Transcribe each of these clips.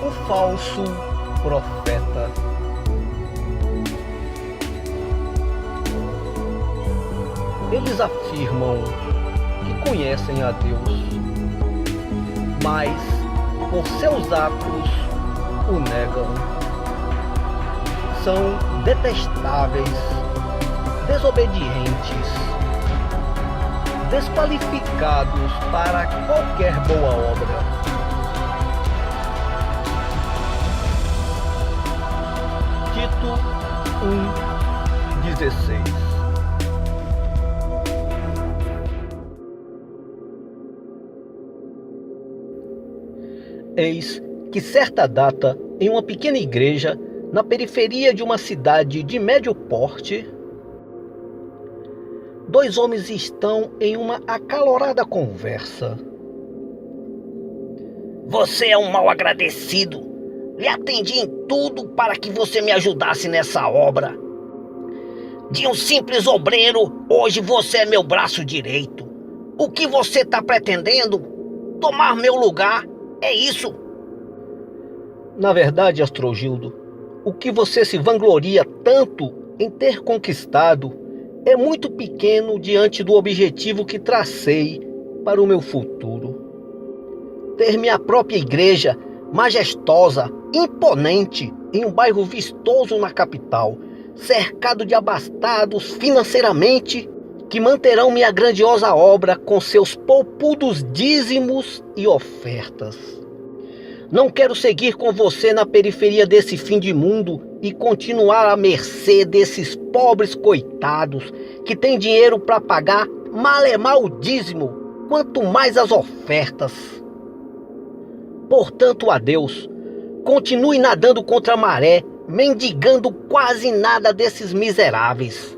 O falso profeta. Eles afirmam que conhecem a Deus, mas por seus atos o negam. São detestáveis, desobedientes, desqualificados para qualquer boa obra. Tito 1:16. Eis que certa data, em uma pequena igreja, na periferia de uma cidade de médio porte, dois homens estão em uma acalorada conversa. Você é um mal agradecido. Lhe atendi em tudo para que você me ajudasse nessa obra. De um simples obreiro, hoje você é meu braço direito. O que você está pretendendo? Tomar meu lugar? É isso? Na verdade, Astrogildo, o que você se vangloria tanto em ter conquistado é muito pequeno diante do objetivo que tracei para o meu futuro. Ter minha própria igreja, majestosa, imponente, em um bairro vistoso na capital, cercado de abastados financeiramente, que manterão minha grandiosa obra com seus poupudos dízimos e ofertas. Não quero seguir com você na periferia desse fim de mundo e continuar à mercê desses pobres coitados que têm dinheiro para pagar malemar o dízimo, quanto mais as ofertas. Portanto, adeus. Continue nadando contra a maré, mendigando quase nada desses miseráveis.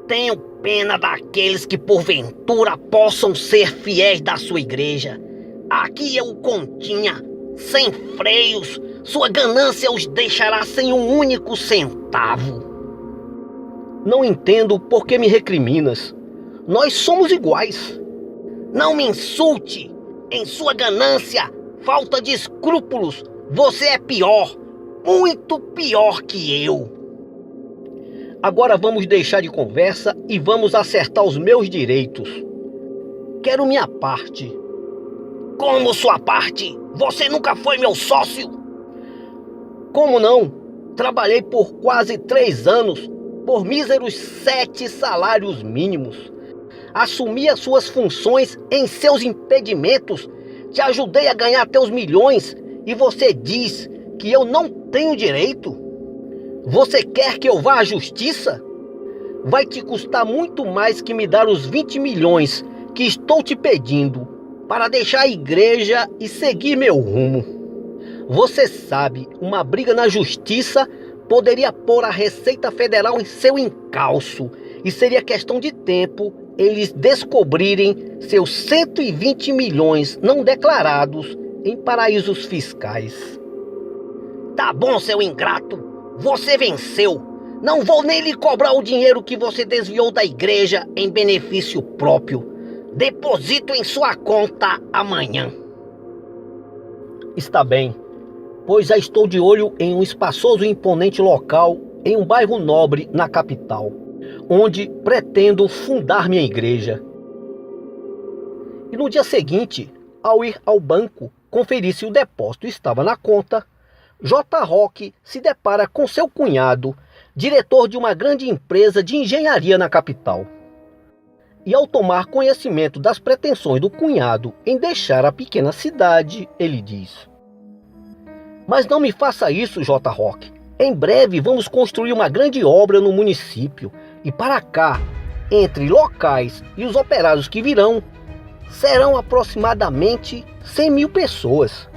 Tenho pena daqueles que porventura possam ser fiéis da sua igreja. Aqui é o continha, sem freios. Sua ganância os deixará sem um único centavo. Não entendo por que me recriminas. Nós somos iguais. Não me insulte. Em sua ganância, falta de escrúpulos, você é pior, muito pior que eu. Agora vamos deixar de conversa e vamos acertar os meus direitos. Quero minha parte. Como sua parte? Você nunca foi meu sócio? Como não? Trabalhei por quase 3 anos, por míseros 7 salários mínimos. Assumi as suas funções em seus impedimentos. Te ajudei a ganhar teus milhões e você diz que eu não tenho direito? Você quer que eu vá à justiça? Vai te custar muito mais que me dar os 20 milhões que estou te pedindo para deixar a igreja e seguir meu rumo. Você sabe, uma briga na justiça poderia pôr a Receita Federal em seu encalço e seria questão de tempo eles descobrirem seus 120 milhões não declarados em paraísos fiscais. Tá bom, seu ingrato, você venceu. Não vou nem lhe cobrar o dinheiro que você desviou da igreja em benefício próprio. Deposito em sua conta amanhã. Está bem, pois já estou de olho em um espaçoso e imponente local em um bairro nobre na capital, onde pretendo fundar minha igreja. E no dia seguinte, ao ir ao banco conferir se o depósito estava na conta, J. Rock se depara com seu cunhado, diretor de uma grande empresa de engenharia na capital. E ao tomar conhecimento das pretensões do cunhado em deixar a pequena cidade, ele diz: "Mas não me faça isso, J. Rock. Em breve vamos construir uma grande obra no município e para cá, entre locais e os operários que virão, serão aproximadamente 100 mil pessoas.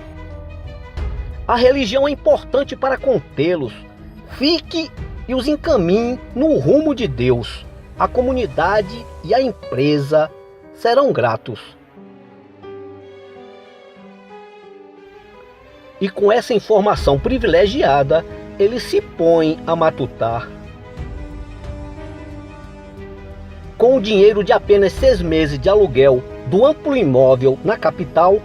A religião é importante para contê-los. Fique e os encaminhe no rumo de Deus. A comunidade e a empresa serão gratos. E com essa informação privilegiada, ele se põe a matutar. Com o dinheiro de apenas 6 meses de aluguel do amplo imóvel na capital,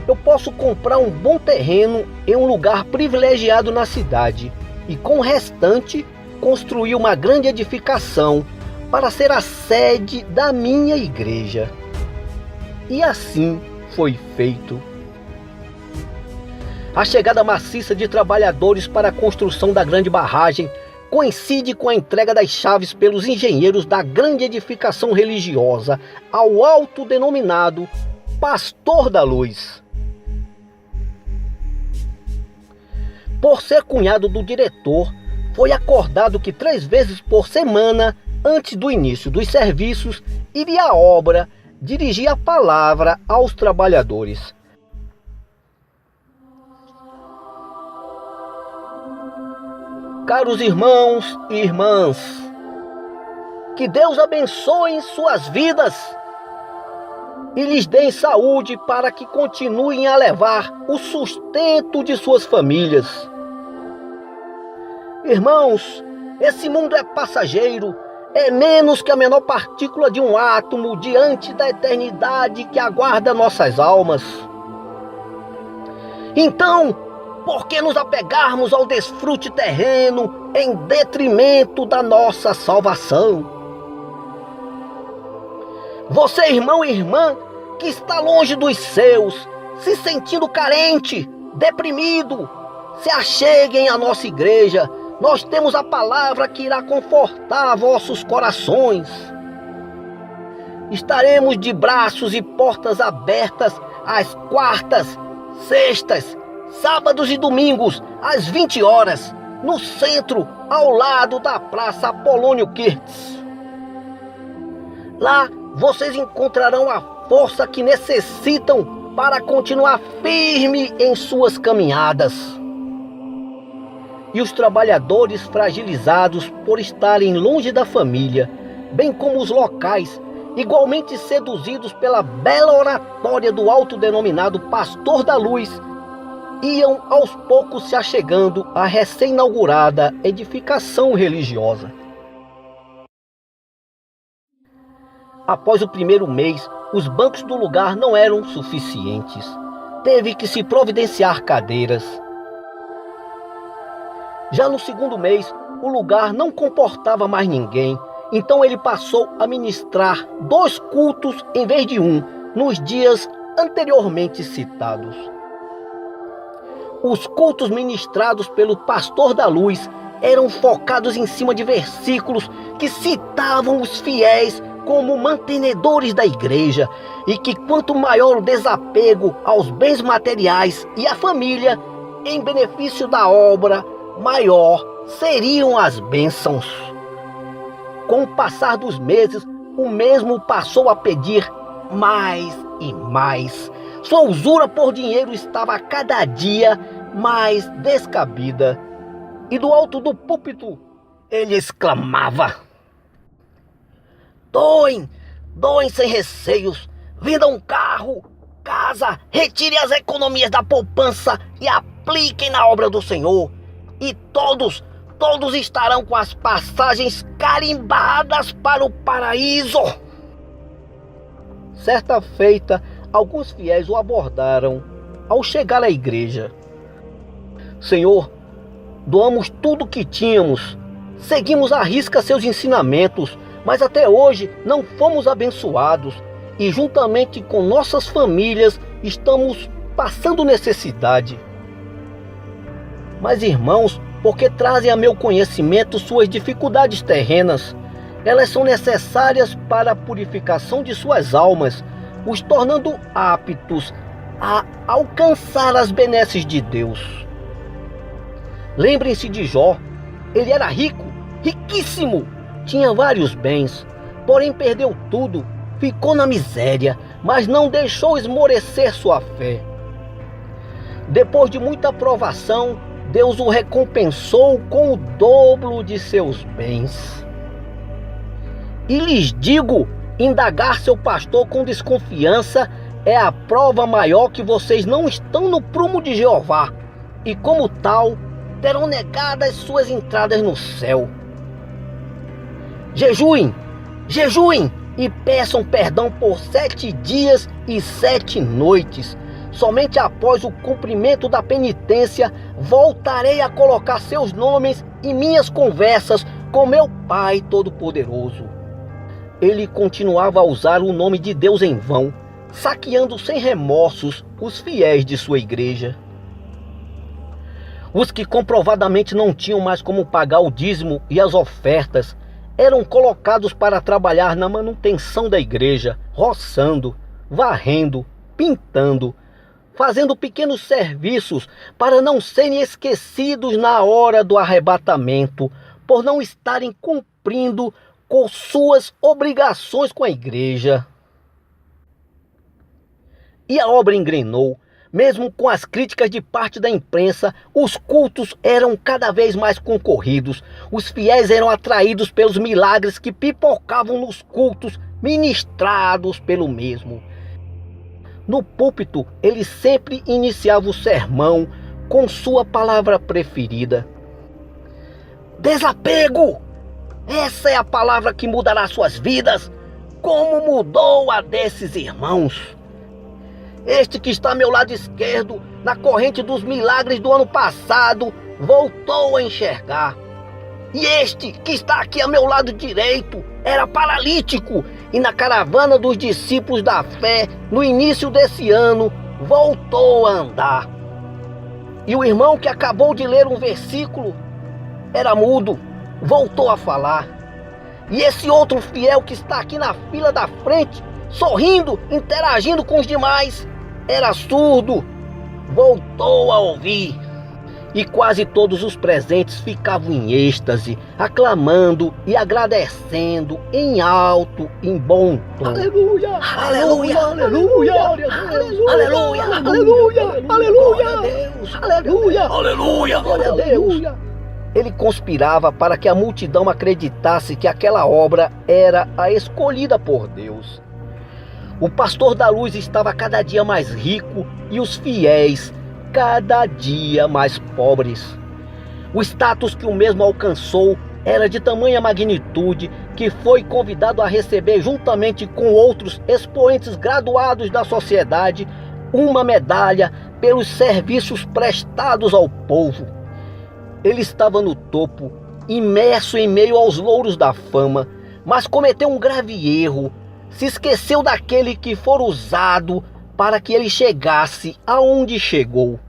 eu posso comprar um bom terreno em um lugar privilegiado na cidade e com o restante construir uma grande edificação para ser a sede da minha igreja. E assim foi feito. A chegada maciça de trabalhadores para a construção da grande barragem coincide com a entrega das chaves pelos engenheiros da grande edificação religiosa ao autodenominado Pastor da Luz. Por ser cunhado do diretor, foi acordado que 3 vezes por semana, antes do início dos serviços, iria à obra dirigir a palavra aos trabalhadores. Caros irmãos e irmãs, que Deus abençoe suas vidas e lhes dê saúde para que continuem a levar o sustento de suas famílias. Irmãos, esse mundo é passageiro, é menos que a menor partícula de um átomo diante da eternidade que aguarda nossas almas. Então, por que nos apegarmos ao desfrute terreno em detrimento da nossa salvação? Você, irmão e irmã, que está longe dos seus, se sentindo carente, deprimido, se acheguem à nossa igreja. Nós temos a palavra que irá confortar vossos corações. Estaremos de braços e portas abertas às quartas, sextas, sábados e domingos, às 20 horas, no centro, ao lado da Praça Apolônio Kirtz. Lá vocês encontrarão a força que necessitam para continuar firme em suas caminhadas. E os trabalhadores fragilizados por estarem longe da família, bem como os locais, igualmente seduzidos pela bela oratória do autodenominado Pastor da Luz, iam aos poucos se achegando à recém-inaugurada edificação religiosa. Após o primeiro mês, os bancos do lugar não eram suficientes. Teve que se providenciar cadeiras. Já no segundo mês, o lugar não comportava mais ninguém, então ele passou a ministrar 2 cultos em vez de 1, nos dias anteriormente citados. Os cultos ministrados pelo Pastor da Luz eram focados em cima de versículos que citavam os fiéis como mantenedores da igreja e que quanto maior o desapego aos bens materiais e à família, em benefício da obra, maior seriam as bênçãos. Com o passar dos meses, o mesmo passou a pedir mais e mais. Sua usura por dinheiro estava a cada dia mais descabida. E do alto do púlpito, ele exclamava: Doem sem receios, vendam um carro, casa, retire as economias da poupança e apliquem na obra do Senhor. E todos estarão com as passagens carimbadas para o paraíso. Certa feita, alguns fiéis o abordaram ao chegar à igreja. Senhor, doamos tudo o que tínhamos, seguimos à risca seus ensinamentos, mas até hoje não fomos abençoados e juntamente com nossas famílias estamos passando necessidade. Mas irmãos, porque trazem a meu conhecimento suas dificuldades terrenas, elas são necessárias para a purificação de suas almas, os tornando aptos a alcançar as benesses de Deus. Lembrem-se de Jó. Ele era rico, riquíssimo, tinha vários bens, porém perdeu tudo, ficou na miséria, mas não deixou esmorecer sua fé. Depois de muita provação, Deus o recompensou com o dobro de seus bens. E lhes digo, indagar seu pastor com desconfiança é a prova maior que vocês não estão no prumo de Jeová, e como tal, terão negadas suas entradas no céu. Jejuem, jejuem e peçam perdão por 7 dias e 7 noites. Somente após o cumprimento da penitência, voltarei a colocar seus nomes em minhas conversas com meu Pai Todo-Poderoso. Ele continuava a usar o nome de Deus em vão, saqueando sem remorsos os fiéis de sua igreja. Os que comprovadamente não tinham mais como pagar o dízimo e as ofertas, eram colocados para trabalhar na manutenção da igreja, roçando, varrendo, pintando, fazendo pequenos serviços para não serem esquecidos na hora do arrebatamento, por não estarem cumprindo com suas obrigações com a igreja. E a obra engrenou. Mesmo com as críticas de parte da imprensa, os cultos eram cada vez mais concorridos. Os fiéis eram atraídos pelos milagres que pipocavam nos cultos ministrados pelo mesmo. No púlpito, ele sempre iniciava o sermão com sua palavra preferida: desapego! Essa é a palavra que mudará suas vidas, como mudou a desses irmãos. Este que está ao meu lado esquerdo, na corrente dos milagres do ano passado, voltou a enxergar. E este que está aqui ao meu lado direito, era paralítico, e na caravana dos discípulos da fé, no início desse ano, voltou a andar. E o irmão que acabou de ler um versículo, era mudo, voltou a falar. E esse outro fiel que está aqui na fila da frente, sorrindo, interagindo com os demais, era surdo, voltou a ouvir. E quase todos os presentes ficavam em êxtase, aclamando e agradecendo em alto, em bom tom. Aleluia! Aleluia! Aleluia! Aleluia! Aleluia! Glória a Deus! Aleluia! Aleluia! Glória a Deus! Ele conspirava para que a multidão acreditasse que aquela obra era a escolhida por Deus. O pastor da luz estava cada dia mais rico e os fiéis cada dia mais pobres. O status que o mesmo alcançou era de tamanha magnitude que foi convidado a receber, juntamente com outros expoentes graduados da sociedade, uma medalha pelos serviços prestados ao povo. Ele estava no topo, imerso em meio aos louros da fama, mas cometeu um grave erro. Se esqueceu daquele que for usado para que ele chegasse aonde chegou.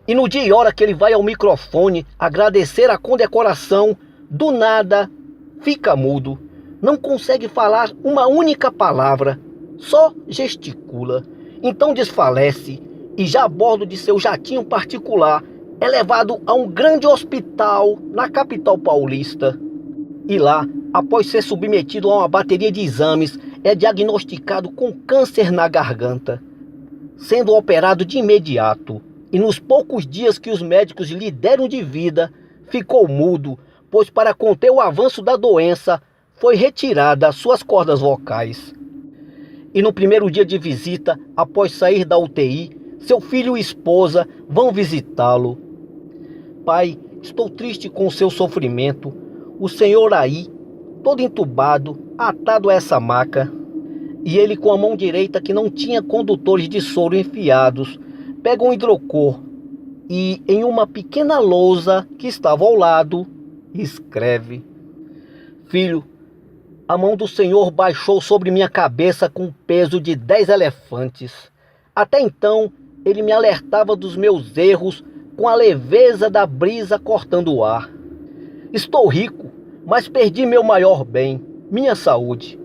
E no dia e hora que ele vai ao microfone agradecer a condecoração, do nada fica mudo, não consegue falar uma única palavra, só gesticula. Então desfalece e, já a bordo de seu jatinho particular, é levado a um grande hospital na capital paulista. E lá, após ser submetido a uma bateria de exames, é diagnosticado com câncer na garganta, sendo operado de imediato. E nos poucos dias que os médicos lhe deram de vida, ficou mudo, pois para conter o avanço da doença, foi retirada suas cordas vocais. E no primeiro dia de visita, após sair da UTI, seu filho e esposa vão visitá-lo. Pai, estou triste com o seu sofrimento. O senhor aí, todo entubado, atado a essa maca, e ele com a mão direita que não tinha condutores de soro enfiados, pega um hidrocor e, em uma pequena lousa que estava ao lado, escreve: filho, a mão do Senhor baixou sobre minha cabeça com o peso de 10 elefantes. Até então, ele me alertava dos meus erros com a leveza da brisa cortando o ar. Estou rico, mas perdi meu maior bem, minha saúde.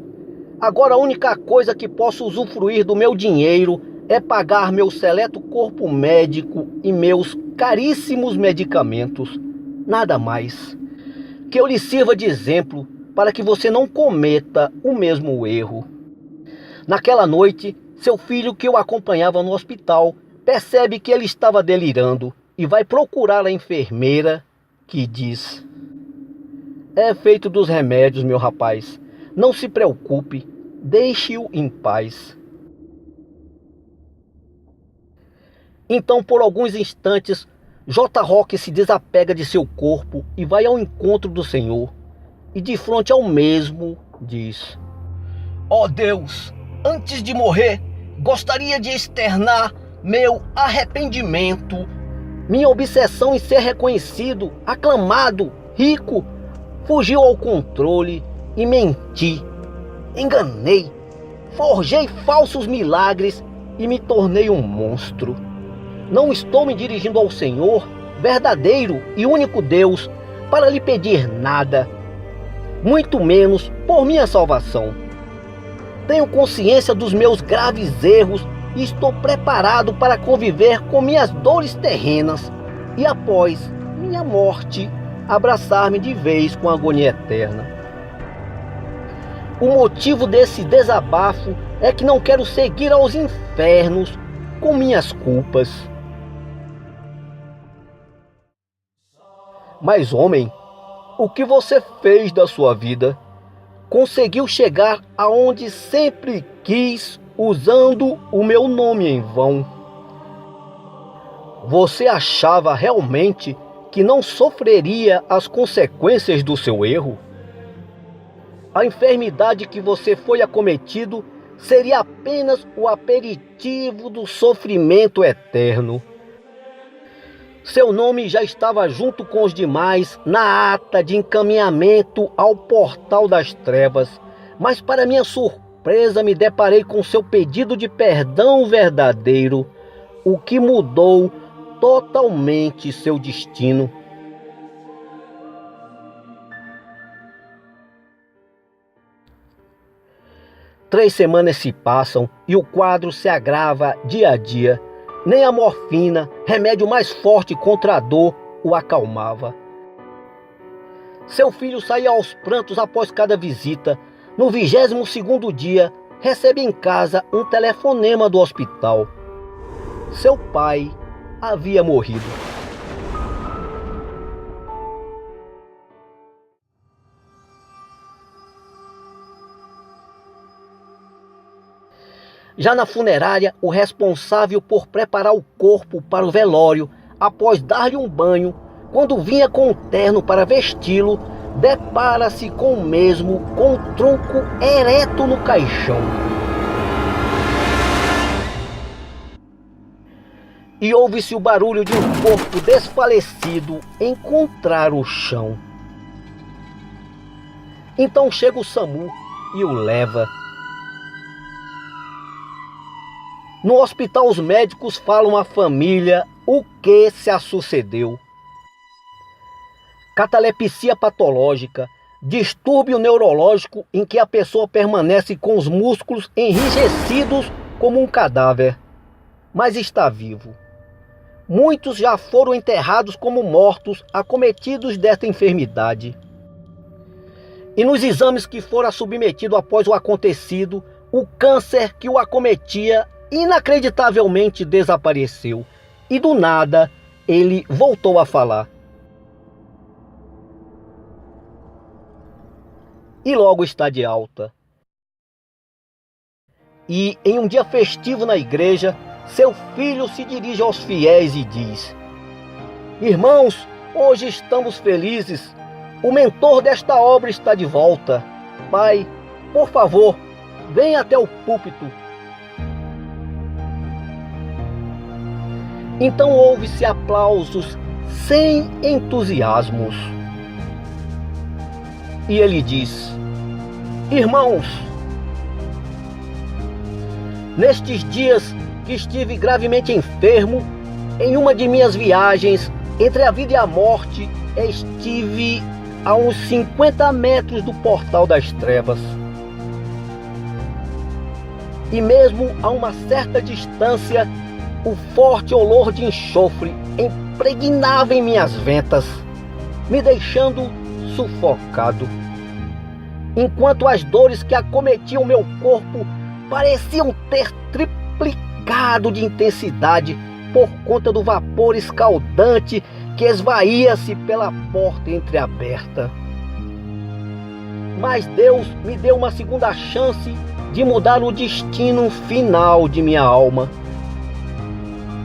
Agora a única coisa que posso usufruir do meu dinheiro é pagar meu seleto corpo médico e meus caríssimos medicamentos. Nada mais. Que eu lhe sirva de exemplo para que você não cometa o mesmo erro. Naquela noite, seu filho, que o acompanhava no hospital, percebe que ele estava delirando e vai procurar a enfermeira, que diz: é efeito dos remédios, meu rapaz. Não se preocupe, deixe-o em paz. Então, por alguns instantes, J. Rock se desapega de seu corpo e vai ao encontro do Senhor. E de frente ao mesmo, diz: ó Deus, antes de morrer, gostaria de externar meu arrependimento. Minha obsessão em ser reconhecido, aclamado, rico, fugiu ao controle e menti, enganei, forjei falsos milagres e me tornei um monstro. Não estou me dirigindo ao Senhor, verdadeiro e único Deus, para lhe pedir nada, muito menos por minha salvação. Tenho consciência dos meus graves erros e estou preparado para conviver com minhas dores terrenas e, após minha morte, abraçar-me de vez com a agonia eterna. O motivo desse desabafo é que não quero seguir aos infernos com minhas culpas. Mas, homem, o que você fez da sua vida? Conseguiu chegar aonde sempre quis usando o meu nome em vão. Você achava realmente que não sofreria as consequências do seu erro? A enfermidade que você foi acometido seria apenas o aperitivo do sofrimento eterno. Seu nome já estava junto com os demais na ata de encaminhamento ao portal das trevas, mas para minha surpresa me deparei com seu pedido de perdão verdadeiro, o que mudou totalmente seu destino. Três semanas se passam e o quadro se agrava dia a dia. Nem a morfina, remédio mais forte contra a dor, o acalmava. Seu filho saía aos prantos após cada visita. No 22º dia, recebe em casa um telefonema do hospital. Seu pai havia morrido. Já na funerária, o responsável por preparar o corpo para o velório, após dar-lhe um banho, quando vinha com um terno para vesti-lo, depara-se com o mesmo com o tronco ereto no caixão. E ouve-se o barulho de um corpo desfalecido encontrar o chão. Então chega o SAMU e o leva. No hospital, os médicos falam à família o que se a sucedeu. Catalepsia patológica, distúrbio neurológico em que a pessoa permanece com os músculos enrijecidos como um cadáver, mas está vivo. Muitos já foram enterrados como mortos, acometidos desta enfermidade. E nos exames que fora submetido após o acontecido, o câncer que o acometia inacreditavelmente desapareceu e do nada ele voltou a falar. E logo está de alta. E em um dia festivo na igreja, seu filho se dirige aos fiéis e diz: irmãos, hoje estamos felizes. O mentor desta obra está de volta. Pai, por favor, venha até o púlpito. Então ouve-se aplausos sem entusiasmos. E ele diz: irmãos, nestes dias que estive gravemente enfermo, em uma de minhas viagens entre a vida e a morte, estive a uns 50 metros do portal das trevas. E mesmo a uma certa distância, o forte olor de enxofre impregnava em minhas ventas, me deixando sufocado, enquanto as dores que acometiam meu corpo pareciam ter triplicado de intensidade por conta do vapor escaldante que esvaía-se pela porta entreaberta. Mas Deus me deu uma segunda chance de mudar o destino final de minha alma.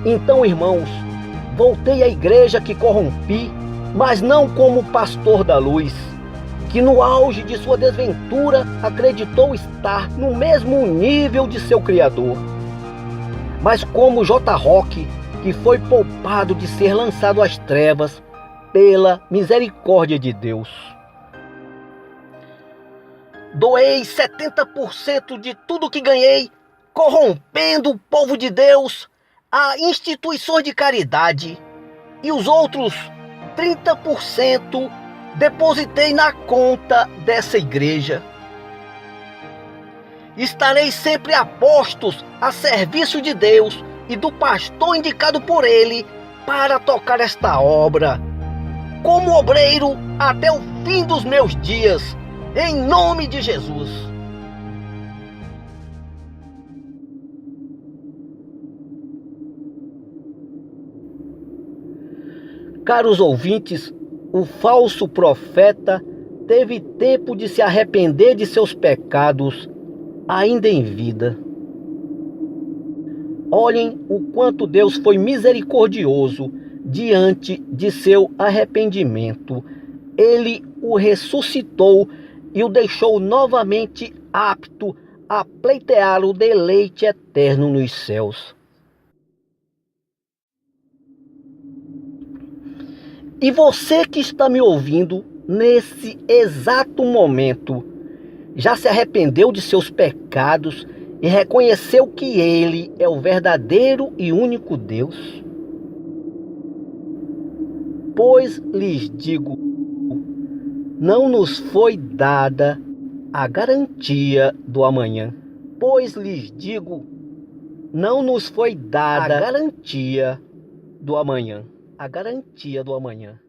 Então, irmãos, voltei à igreja que corrompi, mas não como pastor da luz, que no auge de sua desventura acreditou estar no mesmo nível de seu Criador, mas como J. Rock, que foi poupado de ser lançado às trevas pela misericórdia de Deus. Doei 70% de tudo que ganhei, corrompendo o povo de Deus a instituições de caridade, e os outros 30% depositei na conta dessa igreja. Estarei sempre a postos a serviço de Deus e do pastor indicado por ele para tocar esta obra, como obreiro até o fim dos meus dias, em nome de Jesus. Caros ouvintes, o falso profeta teve tempo de se arrepender de seus pecados ainda em vida. Olhem o quanto Deus foi misericordioso diante de seu arrependimento. Ele o ressuscitou e o deixou novamente apto a pleitear o deleite eterno nos céus. E você que está me ouvindo nesse exato momento, já se arrependeu de seus pecados e reconheceu que Ele é o verdadeiro e único Deus? Pois lhes digo, não nos foi dada a garantia do amanhã. Pois lhes digo, não nos foi dada a garantia do amanhã. A garantia do amanhã.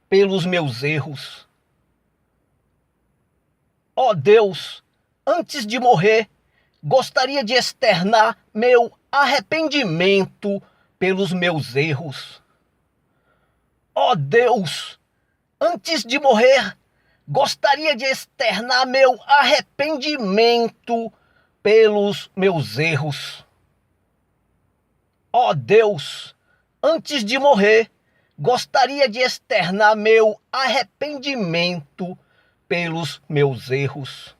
Pelos meus erros. Ó Deus, antes de morrer, gostaria de externar meu arrependimento pelos meus erros. Ó Deus, antes de morrer, gostaria de externar meu arrependimento pelos meus erros. Ó Deus, antes de morrer, gostaria de externar meu arrependimento pelos meus erros.